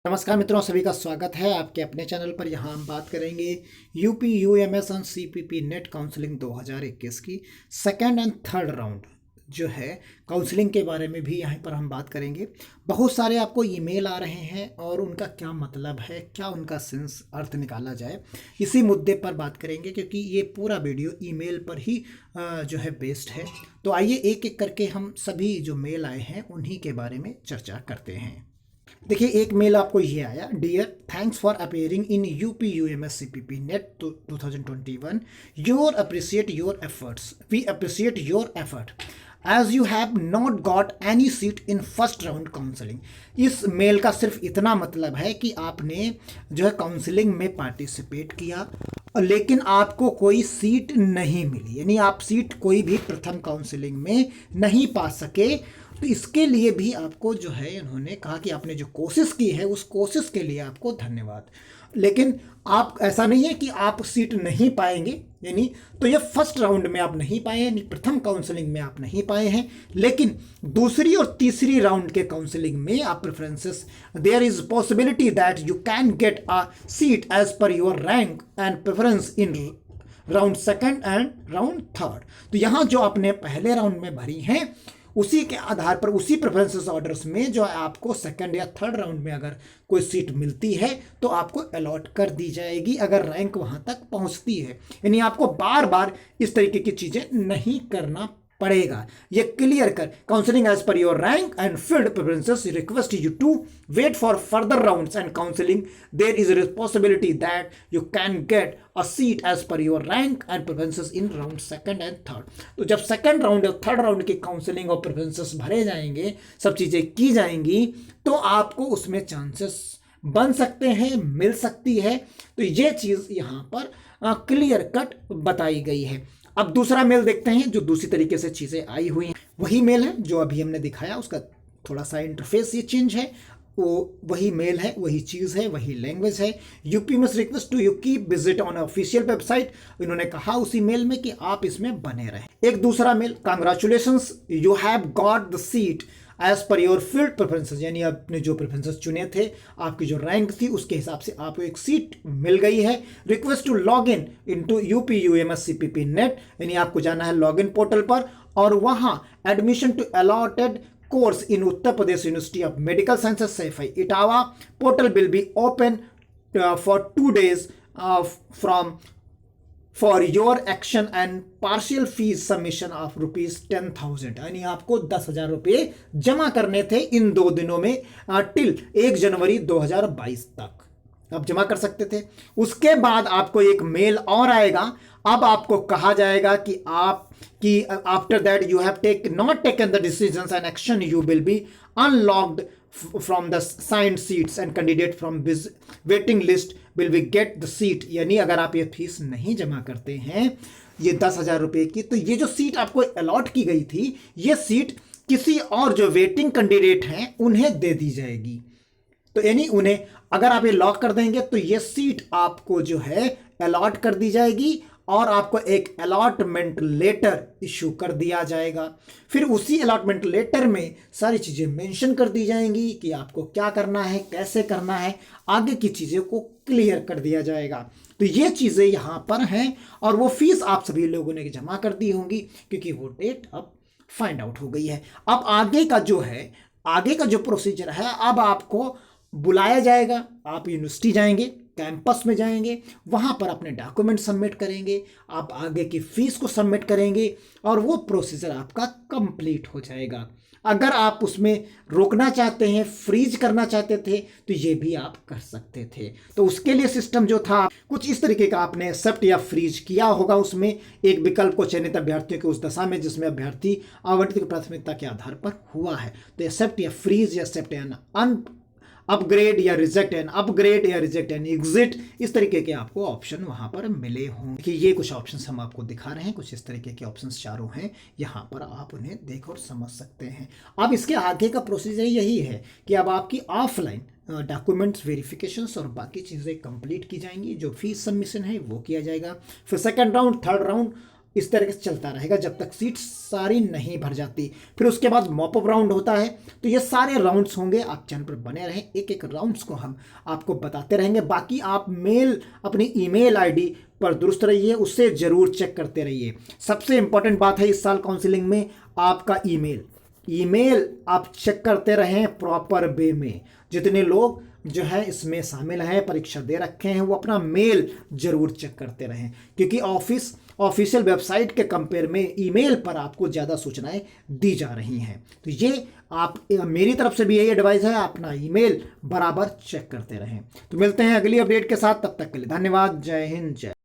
नमस्कार मित्रों, सभी का स्वागत है आपके अपने चैनल पर। यहाँ हम बात करेंगे यूपी यूएमएस और सीपीपी नेट काउंसलिंग 2021 की सेकंड एंड थर्ड राउंड जो है काउंसलिंग के बारे में भी यहाँ पर हम बात करेंगे। बहुत सारे आपको ईमेल आ रहे हैं और उनका क्या मतलब है, क्या उनका सेंस अर्थ निकाला जाए, इसी मुद्दे पर बात करेंगे क्योंकि ये पूरा वीडियो ईमेल पर ही जो है बेस्ड है। तो आइए एक एक करके हम सभी जो मेल आए हैं उन्हीं के बारे में चर्चा करते हैं। देखिए, एक मेल आपको ये आया, dear thanks for appearing in UP UMS CPP NET 2021 your appreciate your efforts, we appreciate your effort as you have not got any seat in first round counselling. इस मेल का सिर्फ इतना मतलब है कि आपने जो है काउंसलिंग में पार्टिसिपेट किया लेकिन आपको कोई सीट नहीं मिली, यानी आप सीट कोई भी प्रथम काउंसलिंग में नहीं पा सके। तो इसके लिए भी आपको जो है इन्होंने कहा कि आपने जो कोशिश की है उस कोशिश के लिए आपको धन्यवाद, लेकिन आप ऐसा नहीं है कि आप सीट नहीं पाएंगे, यानी तो ये फर्स्ट राउंड में आप नहीं पाए हैं, प्रथम काउंसलिंग में आप नहीं पाए हैं, लेकिन दूसरी और तीसरी राउंड के काउंसलिंग में आप preferences, there is possibility that you can get a seat as per your rank and preference in round second and round third. तो यहाँ जो आपने पहले राउंड में भरी हैं उसी के आधार पर, उसी प्रेफरेंसेस ऑर्डर्स में जो आपको सेकंड या थर्ड राउंड में अगर कोई सीट मिलती है तो आपको अलॉट कर दी जाएगी अगर रैंक वहां तक पहुंचती है। यानी आपको बार बार इस तरीके की चीजें नहीं करना पड़ेगा। ये क्लियर कर, counselling as per your rank and field preferences request you to wait for further rounds and counselling, there is a possibility that you can get a seat as per your rank and preferences in round second and third। तो जब second round और third round की counselling और preferences भरे जाएंगे, सब चीजें की जाएंगी, तो आपको उसमें चांसेस बन सकते हैं, मिल सकती है। तो ये चीज यहाँ पर क्लियर कट बताई गई है। अब दूसरा मेल देखते हैं जो दूसरी तरीके से चीजें आई हुई हैं। वही मेल है जो अभी हमने दिखाया, उसका थोड़ा सा इंटरफेस ये चेंज है, वो वही मेल है, वही चीज है, वही लैंग्वेज है। UP must request to you keep visit on official website. इन्होंने कहा उसी मेल में कि आप इसमें बने रहें। एक दूसरा मेल, congratulations you have got the seat as per your field preferences, यानी आपने जो प्रेफरेंसेस चुने थे, आपकी जो रैंक थी उसके हिसाब से आपको एक सीट मिल गई है। Request to log in into UP UMS CPP NET, यानी आपको जाना है लॉग इन पोर्टल पर और वहां admission to allotted course in Uttar Pradesh university of medical sciences Saifai Etawah portal will be open for 2 days from for your action and partial fees submission of ₹10,000, यानी आपको 10,000 रुपये जमा करने थे इन 2 दिनों में टिल 1 जनवरी 2022 तक आप जमा कर सकते थे। उसके बाद आपको एक मेल और आएगा। अब आपको कहा जाएगा कि after that you have not taken the decisions and action you will be unlocked from the signed seats and candidate from waiting list will we get the seat। यानी अगर आप ये फीस नहीं जमा करते हैं ये 10,000 रुपये की, तो ये जो सीट आपको अलॉट की गई थी ये सीट किसी और जो वेटिंग कैंडिडेट हैं उन्हें दे दी जाएगी। तो यानी उन्हें अगर आप ये लॉक कर देंगे तो ये सीट आपको जो है अलॉट कर दी जाएगी और आपको एक अलॉटमेंट लेटर इशू कर दिया जाएगा। फिर उसी अलॉटमेंट लेटर में सारी चीज़ें मेंशन कर दी जाएंगी कि आपको क्या करना है, कैसे करना है, आगे की चीज़ों को क्लियर कर दिया जाएगा। तो ये चीज़ें यहाँ पर हैं और वो फीस आप सभी लोगों ने जमा कर दी होंगी क्योंकि वो डेट अब फाइंड आउट हो गई है। अब आगे का जो प्रोसीजर है, अब आपको बुलाया जाएगा, आप यूनिवर्सिटी जाएंगे, कैंपस में जाएंगे, वहां पर अपने डॉक्यूमेंट सबमिट करेंगे, आप आगे की फीस को सबमिट करेंगे और वो प्रोसीजर आपका कंप्लीट हो जाएगा। अगर आप उसमें रोकना चाहते हैं, फ्रीज करना चाहते थे, तो ये भी आप कर सकते थे। तो उसके लिए सिस्टम जो था कुछ इस तरीके का, आपने एक्सेप्ट या फ्रीज किया होगा उसमें एक विकल्प को चयनित अभ्यर्थियों की उस दशा में जिसमें अभ्यर्थी आवंटित प्राथमिकता के आधार पर हुआ है। तो एक्सेप्ट या फ्रीज या एक्सेप्ट या अपग्रेड या रिजेक्ट एंड अपग्रेड या रिजेक्ट एंड एग्जिट, इस तरीके के आपको ऑप्शन वहां पर मिले होंगे। कि ये कुछ ऑप्शंस हम आपको दिखा रहे हैं, कुछ इस तरीके के ऑप्शंस चारों हैं, यहाँ पर आप उन्हें देख और समझ सकते हैं। अब इसके आगे का प्रोसीजर यही है कि अब आपकी ऑफलाइन डॉक्यूमेंट्स वेरिफिकेशंस और बाकी चीज़ें कंप्लीट की जाएंगी, जो फीस सबमिशन है वो किया जाएगा। फिर सेकंड राउंड, थर्ड राउंड इस तरीके से चलता रहेगा जब तक सीट सारी नहीं भर जाती। फिर उसके बाद मॉपअप राउंड होता है। तो ये सारे राउंड्स होंगे, आप चैनल पर बने रहें, एक एक राउंड्स को हम आपको बताते रहेंगे। बाकी आप मेल अपनी ईमेल आईडी पर दुरुस्त रहिए, उससे ज़रूर चेक करते रहिए। सबसे इंपॉर्टेंट बात है इस साल काउंसलिंग में आपका ईमेल आप चेक करते रहें प्रॉपर वे में। जितने लोग जो है इसमें शामिल हैं, परीक्षा दे रखे हैं, वो अपना मेल जरूर चेक करते रहें, क्योंकि ऑफिशियल वेबसाइट के कंपेयर में ईमेल पर आपको ज़्यादा सूचनाएं दी जा रही हैं। तो ये आप मेरी तरफ से भी यही एडवाइस है, अपना ईमेल बराबर चेक करते रहें। तो मिलते हैं अगली अपडेट के साथ, तब तक के लिए धन्यवाद। जय हिंद, जय